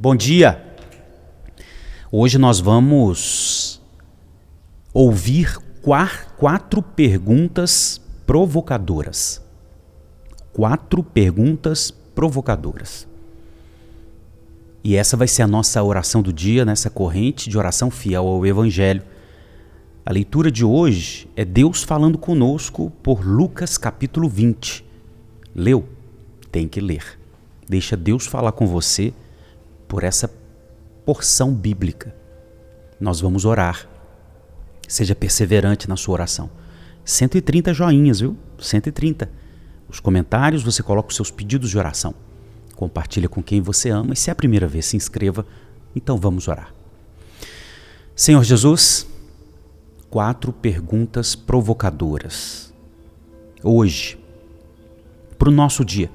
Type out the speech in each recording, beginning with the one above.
Bom dia! Hoje nós vamos ouvir quatro perguntas provocadoras. 4 perguntas provocadoras. E essa vai ser a nossa oração do dia, nessa corrente de oração fiel ao Evangelho. A leitura de hoje é Deus falando conosco por Lucas capítulo 20. Leu? Tem que ler. Deixa Deus falar com você por essa porção bíblica. Nós vamos orar. Seja perseverante na sua oração. 130 joinhas, viu? 130. Os comentários, você coloca os seus pedidos de oração. Compartilha com quem você ama e se é a primeira vez, se inscreva. Então vamos orar. Senhor Jesus, 4 perguntas provocadoras. Hoje, para o nosso dia.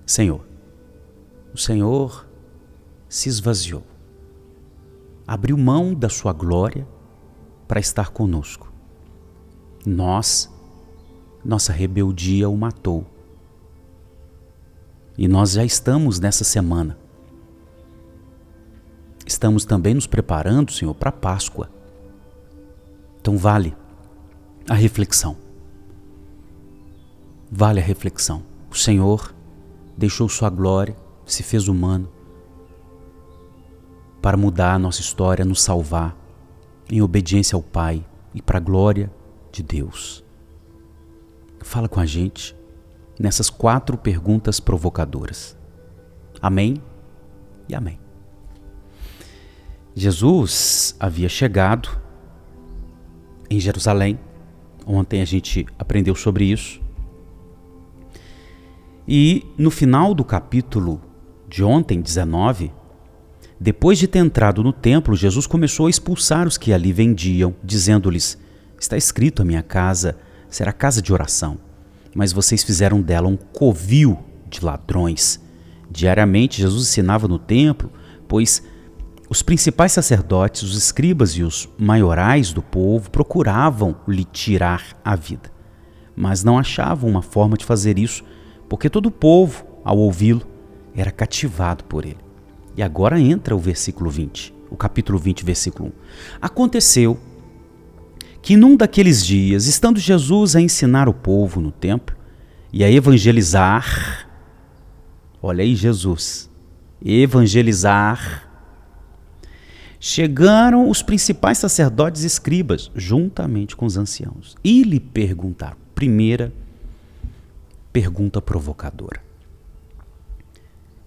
Senhor, o Senhor se esvaziou. Abriu mão da sua glória para estar conosco. Nossa rebeldia o matou. E nós já estamos nessa semana. Estamos também nos preparando, Senhor, para a Páscoa. Então vale a reflexão. Vale a reflexão. O Senhor deixou sua glória, se fez humano para mudar a nossa história, nos salvar em obediência ao Pai e para a glória de Deus. Fala com a gente nessas 4 perguntas provocadoras. Amém e amém. Jesus havia chegado em Jerusalém. Ontem a gente aprendeu sobre isso. E no final do capítulo de ontem, 19, depois de ter entrado no templo, Jesus começou a expulsar os que ali vendiam, dizendo-lhes: está escrito, a minha casa será casa de oração, mas vocês fizeram dela um covil de ladrões. Diariamente Jesus ensinava no templo, pois os principais sacerdotes, os escribas e os maiorais do povo procuravam lhe tirar a vida, mas não achavam uma forma de fazer isso, porque todo o povo, ao ouvi-lo, era cativado por ele. E agora entra o versículo 20, o capítulo 20, versículo 1. Aconteceu que num daqueles dias, estando Jesus a ensinar o povo no templo e a evangelizar, olha aí Jesus, evangelizar, chegaram os principais sacerdotes e escribas, juntamente com os anciãos, e lhe perguntaram, primeira pergunta provocadora.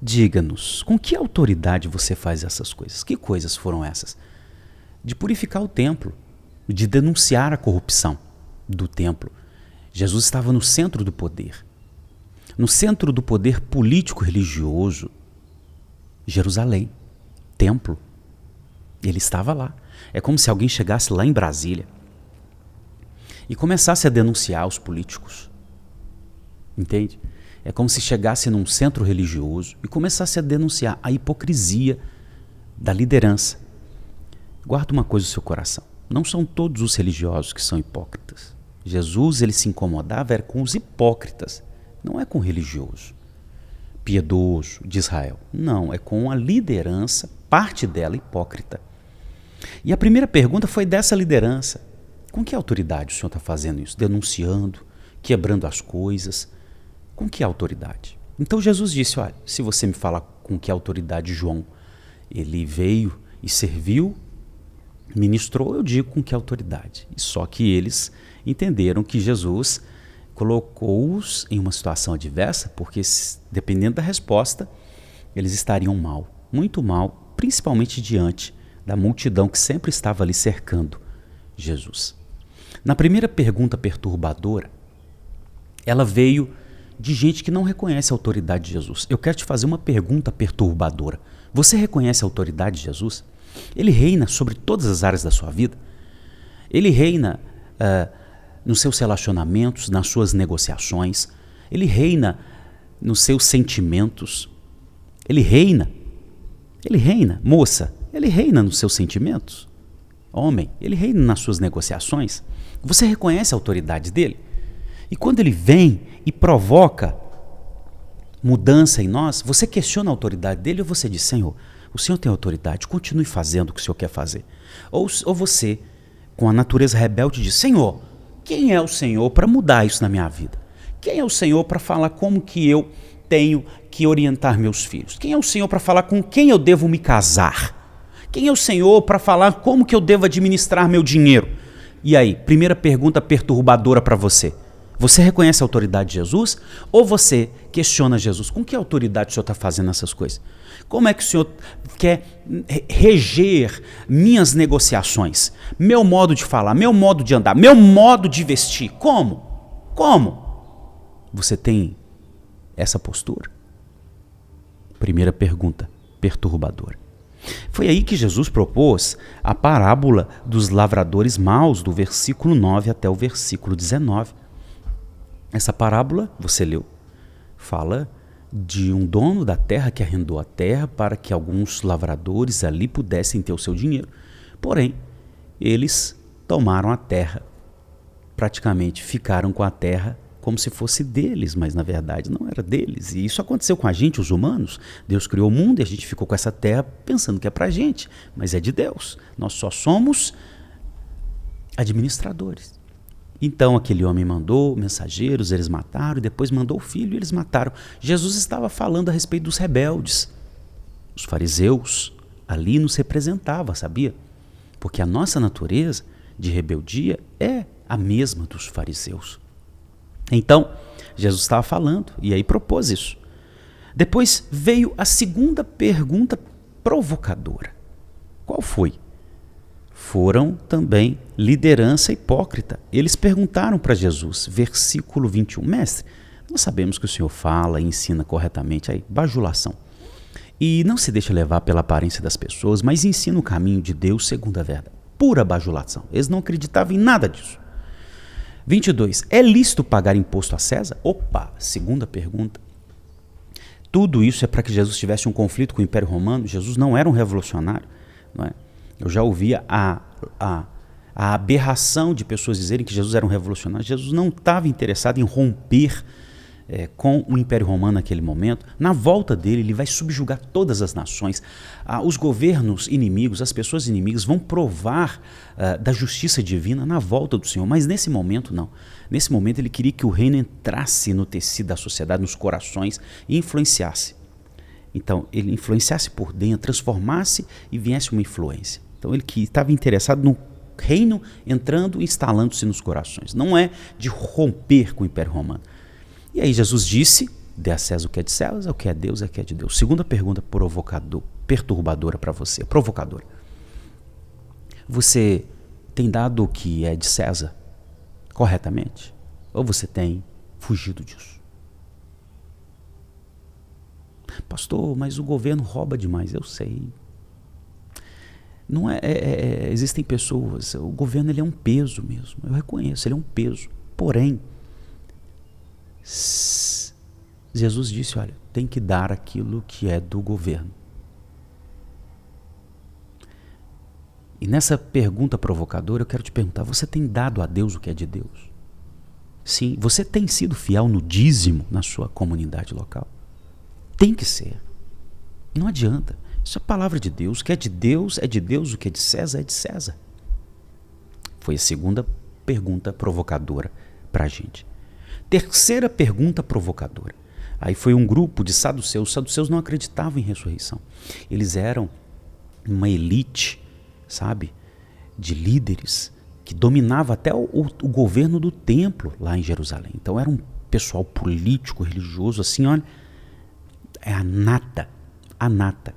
Diga-nos, com que autoridade você faz essas coisas? Que coisas foram essas? De purificar o templo, de denunciar a corrupção do templo. Jesus estava no centro do poder. No centro do poder político-religioso, Jerusalém, templo. Ele estava lá. É como se alguém chegasse lá em Brasília e começasse a denunciar os políticos. Entende? É como se chegasse num centro religioso e começasse a denunciar a hipocrisia da liderança. Guarda uma coisa no seu coração. Não são todos os religiosos que são hipócritas. Jesus, ele se incomodava era com os hipócritas, não é com o religioso, piedoso de Israel. Não, é com a liderança, parte dela hipócrita. E a primeira pergunta foi dessa liderança. Com que autoridade o senhor está fazendo isso? Denunciando, quebrando as coisas. Com que autoridade? Então Jesus disse, olha, se você me falar com que autoridade João, ele veio e serviu, ministrou, eu digo com que autoridade. E só que eles entenderam que Jesus colocou-os em uma situação adversa, porque dependendo da resposta, eles estariam mal, muito mal, principalmente diante da multidão que sempre estava ali cercando Jesus. Na primeira pergunta perturbadora, ela veio de gente que não reconhece a autoridade de Jesus. Eu quero te fazer uma pergunta perturbadora. Você reconhece a autoridade de Jesus? Ele reina sobre todas as áreas da sua vida? Ele reina nos seus relacionamentos, nas suas negociações? Ele reina nos seus sentimentos? Ele reina, moça, ele reina nos seus sentimentos? Homem, ele reina nas suas negociações? Você reconhece a autoridade dele? E quando ele vem e provoca mudança em nós, você questiona a autoridade dele ou você diz, Senhor, o Senhor tem autoridade, continue fazendo o que o Senhor quer fazer. Ou você, com a natureza rebelde, diz, Senhor, quem é o Senhor para mudar isso na minha vida? Quem é o Senhor para falar como que eu tenho que orientar meus filhos? Quem é o Senhor para falar com quem eu devo me casar? Quem é o Senhor para falar como que eu devo administrar meu dinheiro? E aí, primeira pergunta perturbadora para você. Você reconhece a autoridade de Jesus ou você questiona Jesus? Com que autoridade o Senhor está fazendo essas coisas? Como é que o Senhor quer reger minhas negociações? Meu modo de falar, meu modo de andar, meu modo de vestir? Como? Como? Você tem essa postura? Primeira pergunta perturbadora. Foi aí que Jesus propôs a parábola dos lavradores maus, do versículo 9 até o versículo 19. Essa parábola, você leu, fala de um dono da terra que arrendou a terra para que alguns lavradores ali pudessem ter o seu dinheiro. Porém, eles tomaram a terra, praticamente ficaram com a terra como se fosse deles, mas na verdade não era deles. E isso aconteceu com a gente, os humanos. Deus criou o mundo e a gente ficou com essa terra pensando que é pra gente, mas é de Deus. Nós só somos administradores. Então aquele homem mandou mensageiros, eles mataram, e depois mandou o filho e eles mataram. Jesus estava falando a respeito dos rebeldes. Os fariseus ali nos representava, sabia? Porque a nossa natureza de rebeldia é a mesma dos fariseus. Então, Jesus estava falando e aí propôs isso. Depois veio a segunda pergunta provocadora. Qual foi? Foram também liderança hipócrita. Eles perguntaram para Jesus, versículo 21, Mestre, nós sabemos que o Senhor fala e ensina corretamente, aí, bajulação. E não se deixa levar pela aparência das pessoas, mas ensina o caminho de Deus segundo a verdade. Pura bajulação. Eles não acreditavam em nada disso. 22. É lícito pagar imposto a César? Opa, segunda pergunta. Tudo isso é para que Jesus tivesse um conflito com o Império Romano. Jesus não era um revolucionário. Não é? Eu já ouvia a aberração de pessoas dizerem que Jesus era um revolucionário. Jesus não estava interessado em romper com o Império Romano naquele momento. Na volta dele, ele vai subjugar todas as nações. Os governos inimigos, as pessoas inimigas vão provar da justiça divina na volta do Senhor. Mas nesse momento, não. Nesse momento, ele queria que o reino entrasse no tecido da sociedade, nos corações e influenciasse. Então, ele influenciasse por dentro, transformasse e viesse uma influência. Então, ele que estava interessado no reino entrando e instalando-se nos corações. Não é de romper com o Império Romano. E aí Jesus disse, dê a César o que é de César, o que é Deus é o que é de Deus. Segunda pergunta perturbadora para você, provocadora. Você tem dado o que é de César corretamente? Ou você tem fugido disso? Pastor, mas o governo rouba demais, eu sei. Não existem pessoas, o governo ele é um peso mesmo, eu reconheço, ele é um peso. Porém, Jesus disse, olha, tem que dar aquilo que é do governo. E nessa pergunta provocadora, eu quero te perguntar, você tem dado a Deus o que é de Deus? Sim, você tem sido fiel no dízimo na sua comunidade local? Tem que ser. Não adianta. Isso é a palavra de Deus. O que é de Deus, é de Deus. O que é de César, é de César. Foi a segunda pergunta provocadora para a gente. Terceira pergunta provocadora. Aí foi um grupo de saduceus. Os saduceus não acreditavam em ressurreição. Eles eram uma elite, sabe, de líderes que dominava até o governo do templo lá em Jerusalém. Então era um pessoal político, religioso, assim, olha, é a nata.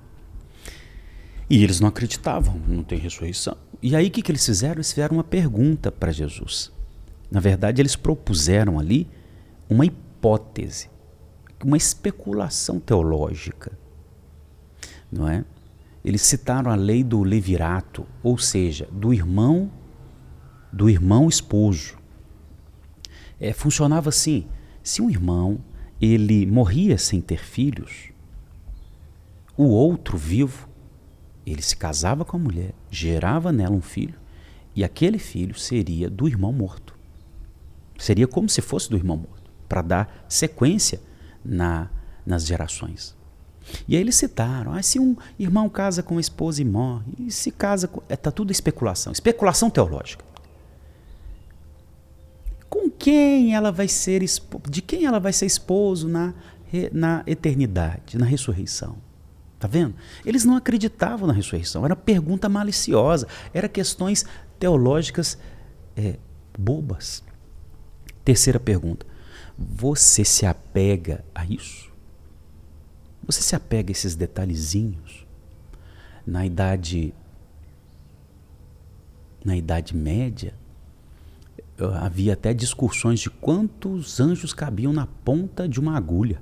E eles não acreditavam, não tem ressurreição. E aí o que eles fizeram? Eles fizeram uma pergunta para Jesus. Na verdade, eles propuseram ali uma hipótese, uma especulação teológica, não é? Eles citaram a lei do levirato, ou seja, do irmão esposo. Funcionava assim: se um irmão ele morria sem ter filhos, o outro vivo, ele se casava com a mulher, gerava nela um filho, e aquele filho seria do irmão morto. Seria como se fosse do irmão morto, para dar sequência na nas gerações. E aí eles citaram, se um irmão casa com uma esposa e morre, e se casa com... Tá tudo especulação teológica. Com quem ela vai ser, de quem ela vai ser esposo na eternidade, na ressurreição? Tá vendo? Eles não acreditavam na ressurreição, era pergunta maliciosa, era questões teológicas bobas. Terceira pergunta, você se apega a isso? Você se apega a esses detalhezinhos? Na Idade Média, havia até discussões de quantos anjos cabiam na ponta de uma agulha.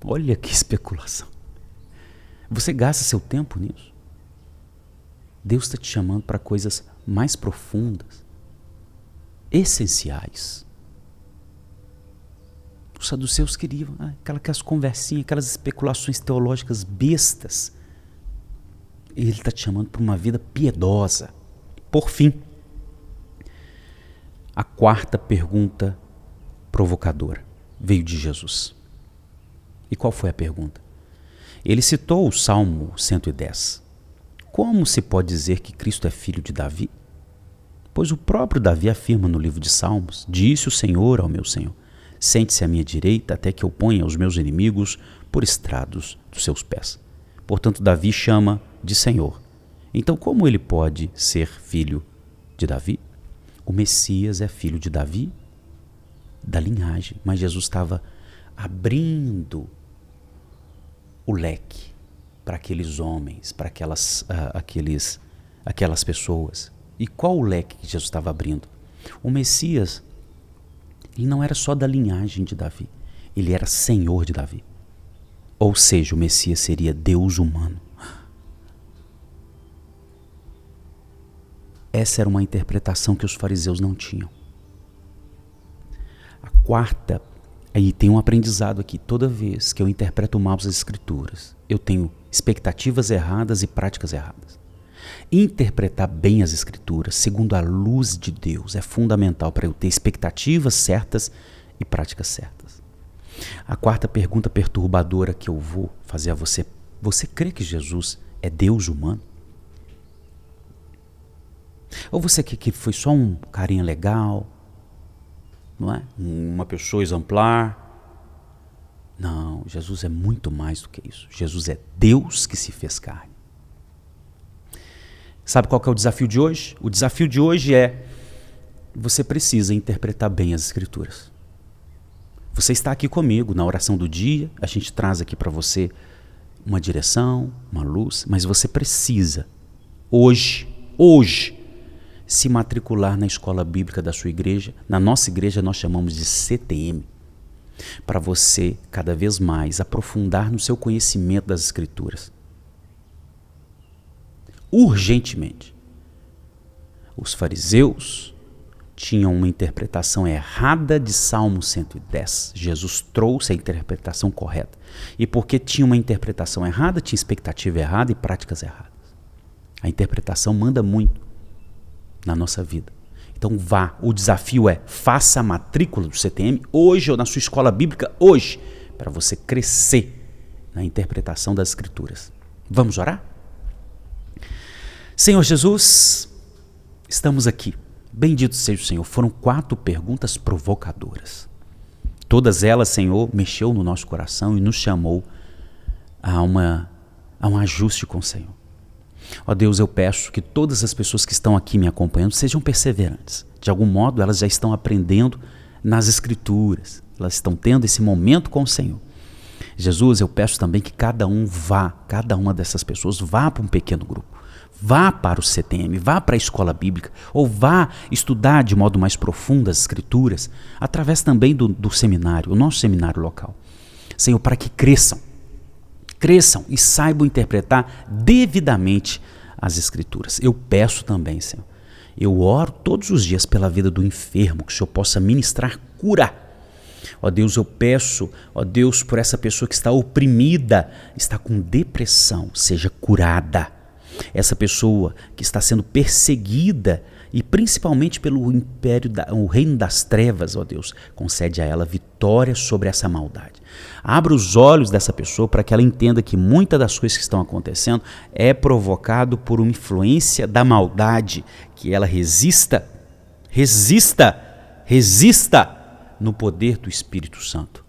Olha que especulação. Você gasta seu tempo nisso? Deus está te chamando para coisas mais profundas, essenciais. Os saduceus queriam aquelas conversinhas, aquelas especulações teológicas bestas. Ele está te chamando para uma vida piedosa. Por fim, a quarta pergunta provocadora veio de Jesus. E qual foi a pergunta? Ele citou o Salmo 110. Como se pode dizer que Cristo é filho de Davi? Pois o próprio Davi afirma no livro de Salmos, disse o Senhor ao meu Senhor, sente-se à minha direita até que eu ponha os meus inimigos por estrados dos seus pés. Portanto, Davi chama de Senhor. Então, como ele pode ser filho de Davi? O Messias é filho de Davi, da linhagem, mas Jesus estava abrindo o leque para aqueles homens, para aquelas pessoas. E qual o leque que Jesus estava abrindo? O Messias, ele não era só da linhagem de Davi, ele era Senhor de Davi. Ou seja, o Messias seria Deus humano. Essa era uma interpretação que os fariseus não tinham. A quarta, aí tem um aprendizado aqui. Toda vez que eu interpreto mal as Escrituras, eu tenho expectativas erradas e práticas erradas. Interpretar bem as Escrituras, segundo a luz de Deus, é fundamental para eu ter expectativas certas e práticas certas. A quarta pergunta perturbadora que eu vou fazer a você: você crê que Jesus é Deus humano? Ou você quer que foi só um carinha legal, não é? Uma pessoa exemplar? Não, Jesus é muito mais do que isso. Jesus é Deus que se fez carne. Sabe qual que é o desafio de hoje? O desafio de hoje é: você precisa interpretar bem as Escrituras. Você está aqui comigo na oração do dia, a gente traz aqui para você uma direção, uma luz, mas você precisa, hoje, se matricular na escola bíblica da sua igreja. Na nossa igreja nós chamamos de CTM, para você cada vez mais aprofundar no seu conhecimento das Escrituras. Urgentemente. Os fariseus tinham uma interpretação errada de Salmo 110. Jesus trouxe a interpretação correta. E porque tinha uma interpretação errada, tinha expectativa errada e práticas erradas. A interpretação manda muito na nossa vida. Então vá, o desafio é: faça a matrícula do CTM hoje ou na sua escola bíblica hoje, para você crescer na interpretação das Escrituras. Vamos orar? Senhor Jesus, estamos aqui. Bendito seja o Senhor. Foram 4 perguntas provocadoras. Todas elas, Senhor, mexeu no nosso coração e nos chamou a um ajuste com o Senhor. Ó Deus, eu peço que todas as pessoas que estão aqui me acompanhando sejam perseverantes. De algum modo, elas já estão aprendendo nas Escrituras. Elas estão tendo esse momento com o Senhor. Jesus, eu peço também que cada uma dessas pessoas vá para um pequeno grupo. Vá para o CTM, vá para a escola bíblica, ou vá estudar de modo mais profundo as Escrituras, através também do seminário, o nosso seminário local. Senhor, para que cresçam e saibam interpretar devidamente as Escrituras. Eu peço também, Senhor, eu oro todos os dias pela vida do enfermo, que o Senhor possa ministrar cura. Ó Deus, eu peço, ó Deus, por essa pessoa que está oprimida, está com depressão, seja curada. Essa pessoa que está sendo perseguida e principalmente pelo o reino das trevas, ó Deus, concede a ela vitória sobre essa maldade. Abra os olhos dessa pessoa para que ela entenda que muitas das coisas que estão acontecendo é provocado por uma influência da maldade, que ela resista no poder do Espírito Santo.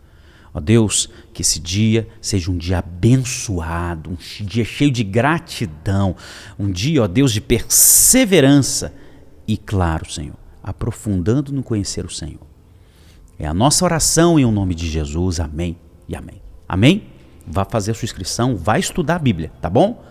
Ó Deus, que esse dia seja um dia abençoado, um dia cheio de gratidão, um dia, ó Deus, de perseverança e, claro, Senhor, aprofundando no conhecer o Senhor. É a nossa oração em nome de Jesus, amém e amém. Amém? Vá fazer a sua inscrição, vá estudar a Bíblia, tá bom?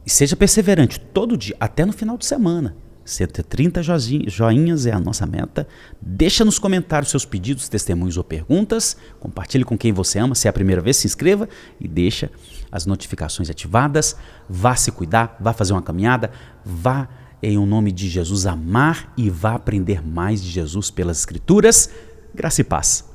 E seja perseverante todo dia, até no final de semana. 130 joinhas é a nossa meta. Deixa nos comentários seus pedidos, testemunhos ou perguntas. Compartilhe com quem você ama. Se é a primeira vez, se inscreva e deixa as notificações ativadas. Vá se cuidar, vá fazer uma caminhada, vá em nome de Jesus amar e vá aprender mais de Jesus pelas Escrituras. Graça e paz.